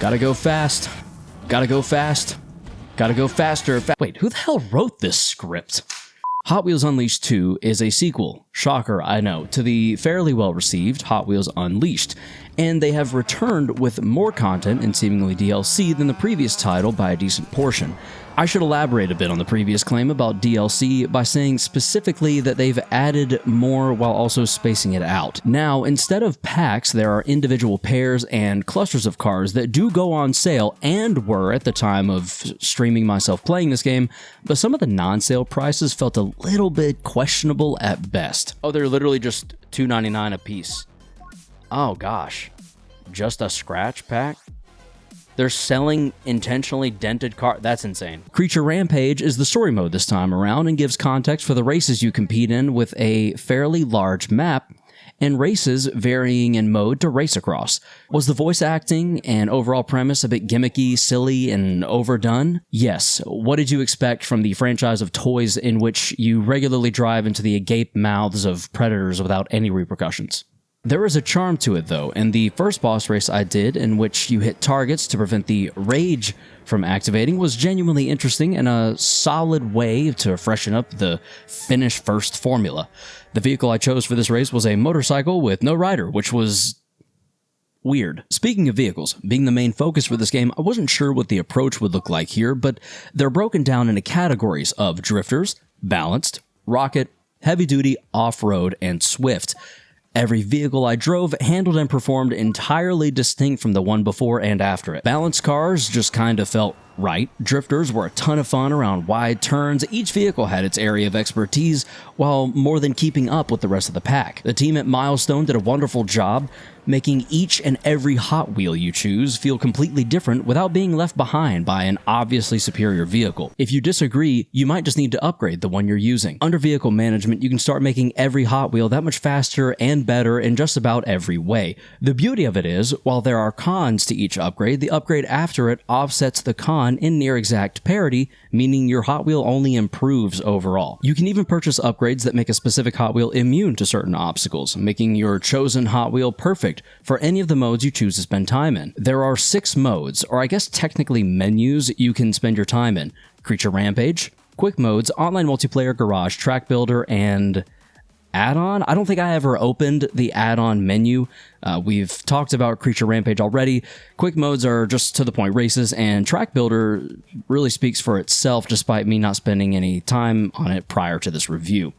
Gotta go fast. Gotta go fast. Gotta go faster. Wait, who the hell wrote this script? Hot Wheels Unleashed 2 is a sequel, shocker I know, to the fairly well-received Hot Wheels Unleashed, and they have returned with more content and seemingly DLC than the previous title by a decent portion. I should elaborate a bit on the previous claim about DLC by saying specifically that they've added more while also spacing it out. Now, instead of packs, there are individual pairs and clusters of cars that do go on sale and were at the time of streaming myself playing this game, but some of the non-sale prices felt a little bit questionable at best. Oh, they're literally just $2.99 a piece. Oh gosh, just a scratch pack? They're selling intentionally dented cars. That's insane. Creature Rampage is the story mode this time around and gives context for the races you compete in with a fairly large map and races varying in mode to race across. Was the voice acting and overall premise a bit gimmicky, silly, and overdone? Yes. What did you expect from the franchise of toys in which you regularly drive into the agape mouths of predators without any repercussions? There is a charm to it though, and the first boss race I did, in which you hit targets to prevent the rage from activating, was genuinely interesting and a solid way to freshen up the finish first formula. The vehicle I chose for this race was a motorcycle with no rider, which was weird. Speaking of vehicles, being the main focus for this game, I wasn't sure what the approach would look like here, but they're broken down into categories of drifters, balanced, rocket, heavy-duty, off-road, and swift. Every vehicle I drove handled and performed entirely distinct from the one before and after it. Balanced cars just kind of felt right. Drifters were a ton of fun around wide turns. Each vehicle had its area of expertise, while more than keeping up with the rest of the pack. The team at Milestone did a wonderful job making each and every Hot Wheel you choose feel completely different without being left behind by an obviously superior vehicle. If you disagree, you might just need to upgrade the one you're using. Under vehicle management, you can start making every Hot Wheel that much faster and better in just about every way. The beauty of it is, while there are cons to each upgrade, the upgrade after it offsets the con in near exact parity, meaning your Hot Wheel only improves overall. You can even purchase upgrades that make a specific Hot Wheel immune to certain obstacles, making your chosen Hot Wheel perfect for any of the modes you choose to spend time in. There are 6 modes, or I guess technically menus, you can spend your time in. Creature Rampage, Quick Modes, Online Multiplayer, Garage, Track Builder, and add-on? I don't think I ever opened the add-on menu. We've talked about Creature Rampage already. Quick Modes are just to the point races, and Track Builder really speaks for itself despite me not spending any time on it prior to this review.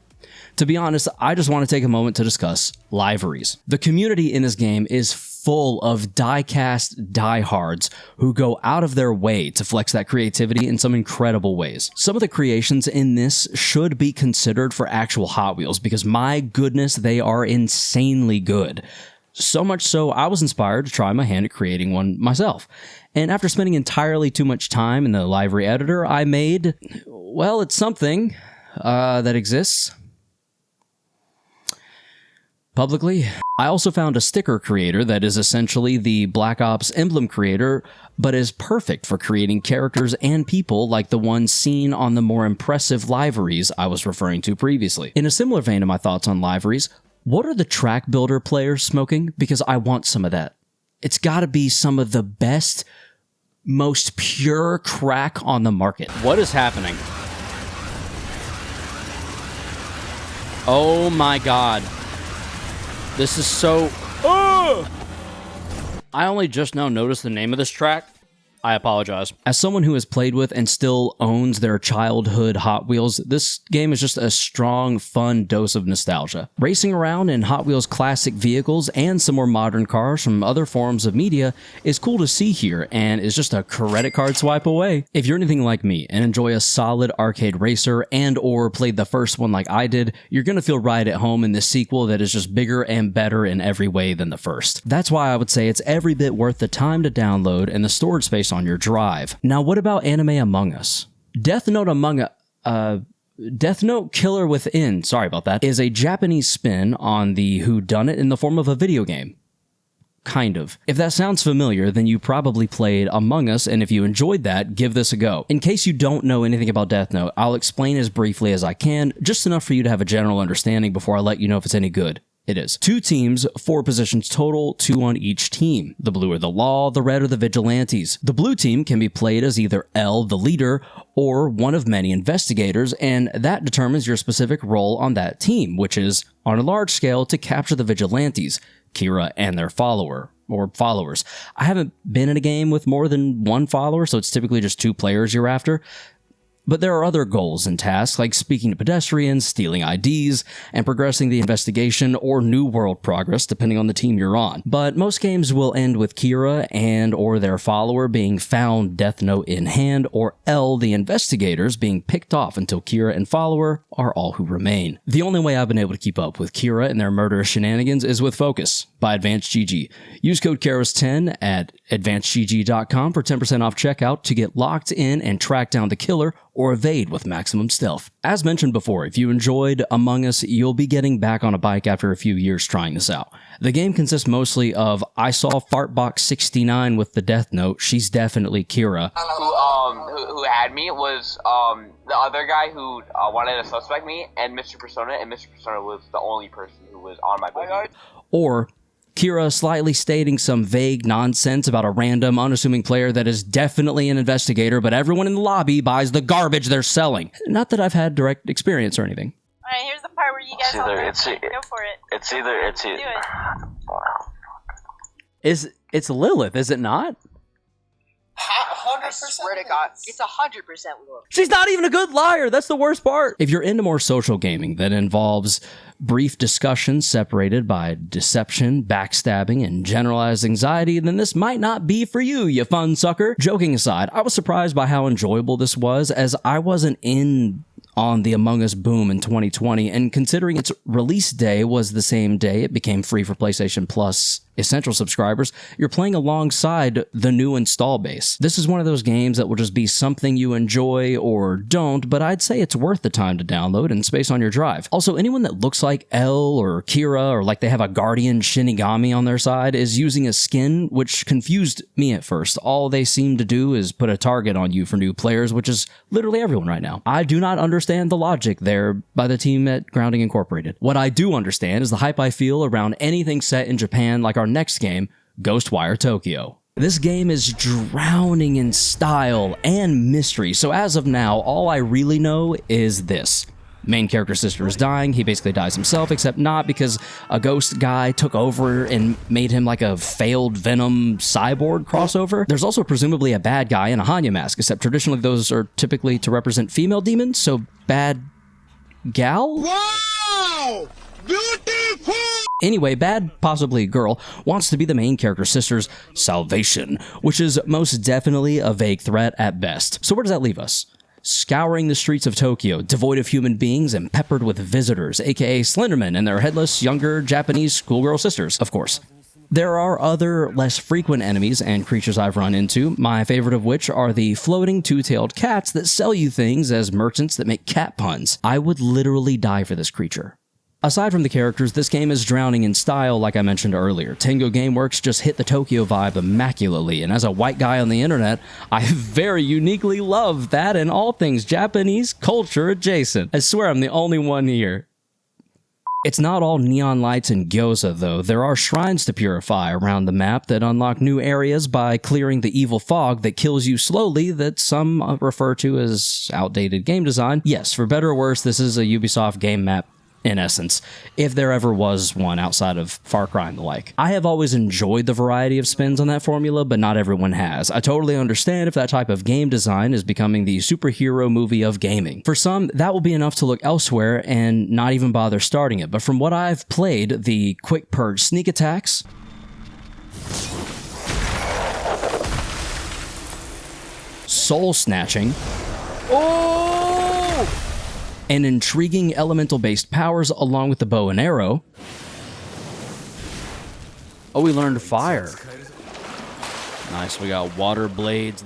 To be honest, I just want to take a moment to discuss liveries. The community in this game is full of die-cast diehards who go out of their way to flex that creativity in some incredible ways. Some of the creations in this should be considered for actual Hot Wheels because my goodness, they are insanely good. So much so, I was inspired to try my hand at creating one myself. And after spending entirely too much time in the livery editor, I made, well, it's something that exists publicly. I also found a sticker creator that is essentially the Black Ops emblem creator, but is perfect for creating characters and people like the ones seen on the more impressive liveries I was referring to previously. In a similar vein to my thoughts on liveries, what are the Track Builder players smoking? Because I want some of that. It's gotta be some of the best, most pure crack on the market. What is happening? Oh my god. This is so... I only just now noticed the name of this track. I apologize. As someone who has played with and still owns their childhood Hot Wheels, this game is just a strong, fun dose of nostalgia. Racing around in Hot Wheels classic vehicles and some more modern cars from other forms of media is cool to see here and is just a credit card swipe away. If you're anything like me and enjoy a solid arcade racer and or played the first one like I did, you're gonna feel right at home in this sequel that is just bigger and better in every way than the first. That's why I would say it's every bit worth the time to download and the storage space on your drive. Now, what about Anime Among Us? Death Note Killer Within, sorry about that, is a Japanese spin on the whodunit in the form of a video game. Kind of. If that sounds familiar, then you probably played Among Us, and if you enjoyed that, give this a go. In case you don't know anything about Death Note, I'll explain as briefly as I can, just enough for you to have a general understanding before I let you know if it's any good. It is. 2 teams, 4 positions total, 2 on each team. The blue are the law, the red are the vigilantes. The blue team can be played as either L, the leader, or one of many investigators, and that determines your specific role on that team, which is, on a large scale, to capture the vigilantes, Kira and their follower, or followers. I haven't been in a game with more than 1 follower, so it's typically just 2 players you're after. But there are other goals and tasks like speaking to pedestrians, stealing IDs, and progressing the investigation or new world progress depending on the team you're on. But most games will end with Kira and or their follower being found Death Note in hand, or L, the investigators, being picked off until Kira and follower are all who remain. The only way I've been able to keep up with Kira and their murderous shenanigans is with Focus by Advanced GG. Use code KARAS10 at advancedgg.com for 10% off checkout to get locked in and track down the killer or evade with maximum stealth. As mentioned before, if you enjoyed Among Us, you'll be getting back on a bike after a few years trying this out. The game consists mostly of, I saw Fartbox69 with the Death Note, she's definitely Kira. Who had me was the other guy who wanted to suspect me, and Mr. Persona, and Mr. Persona was the only person who was on my boat. Or Kira slightly stating some vague nonsense about a random, unassuming player that is definitely an investigator, but everyone in the lobby buys the garbage they're selling. Not that I've had direct experience or anything. Alright, here's the part where you guys all go for it. It's either Do it. It's Lilith, is it not? 100%. I swear to God, it's 100% Lilith. She's not even a good liar. That's the worst part. If you're into more social gaming that involves brief discussions separated by deception, backstabbing, and generalized anxiety, then this might not be for you, you fun sucker. Joking aside, I was surprised by how enjoyable this was, as I wasn't in on the Among Us boom in 2020, and considering its release day was the same day it became free for PlayStation Plus Essential subscribers, you're playing alongside the new install base. This is one of those games that will just be something you enjoy or don't, but I'd say it's worth the time to download and space on your drive. Also, anyone that looks like L or Kira, or like they have a Guardian Shinigami on their side, is using a skin, which confused me at first. All they seem to do is put a target on you for new players, which is literally everyone right now. I do not understand the logic there by the team at Grounding Incorporated. What I do understand is the hype I feel around anything set in Japan, like our next game, Ghostwire Tokyo. This game is drowning in style and mystery, so as of now, all I really know is this. Main character's sister is dying. He basically dies himself, except not because a ghost guy took over and made him like a failed Venom cyborg crossover. There's also presumably a bad guy in a Hannya mask, except traditionally those are typically to represent female demons, so bad gal? Wow! Beautiful! Anyway, bad, possibly girl, wants to be the main character's sister's salvation, which is most definitely a vague threat at best. So where does that leave us? Scouring the streets of Tokyo, devoid of human beings and peppered with visitors, aka Slendermen and their headless, younger, Japanese schoolgirl sisters, of course. There are other, less frequent enemies and creatures I've run into, my favorite of which are the floating two-tailed cats that sell you things as merchants that make cat puns. I would literally die for this creature. Aside from the characters, this game is drowning in style like I mentioned earlier. Tango Gameworks just hit the Tokyo vibe immaculately, and as a white guy on the internet, I very uniquely love that and all things Japanese culture adjacent. I swear I'm the only one here. It's not all neon lights and gyoza though. There are shrines to purify around the map that unlock new areas by clearing the evil fog that kills you slowly that some refer to as outdated game design. Yes, for better or worse, this is a Ubisoft game map in essence, if there ever was one outside of Far Cry and the like. I have always enjoyed the variety of spins on that formula, but not everyone has. I totally understand if that type of game design is becoming the superhero movie of gaming. For some, that will be enough to look elsewhere and not even bother starting it, but from what I've played, the quick purge sneak attacks, soul snatching, and intriguing elemental-based powers along with the bow and arrow. Oh, we learned fire. Nice, we got water blades.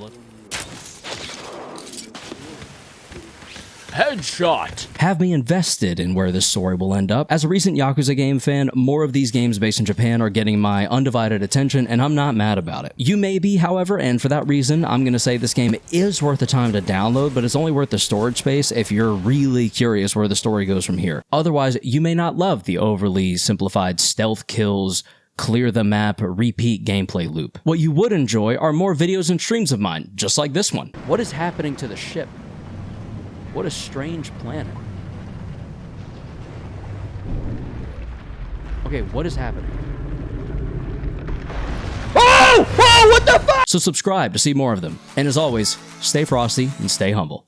Headshot! Have me invested in where this story will end up. As a recent Yakuza game fan, more of these games based in Japan are getting my undivided attention, and I'm not mad about it. You may be, however, and for that reason, I'm gonna say this game is worth the time to download, but it's only worth the storage space if you're really curious where the story goes from here. Otherwise, you may not love the overly simplified stealth kills, clear the map, repeat gameplay loop. What you would enjoy are more videos and streams of mine, just like this one. What is happening to the ship? What a strange planet. Okay, what is happening? Oh! Whoa, what the fuck? So subscribe to see more of them. And as always, stay frosty and stay humble.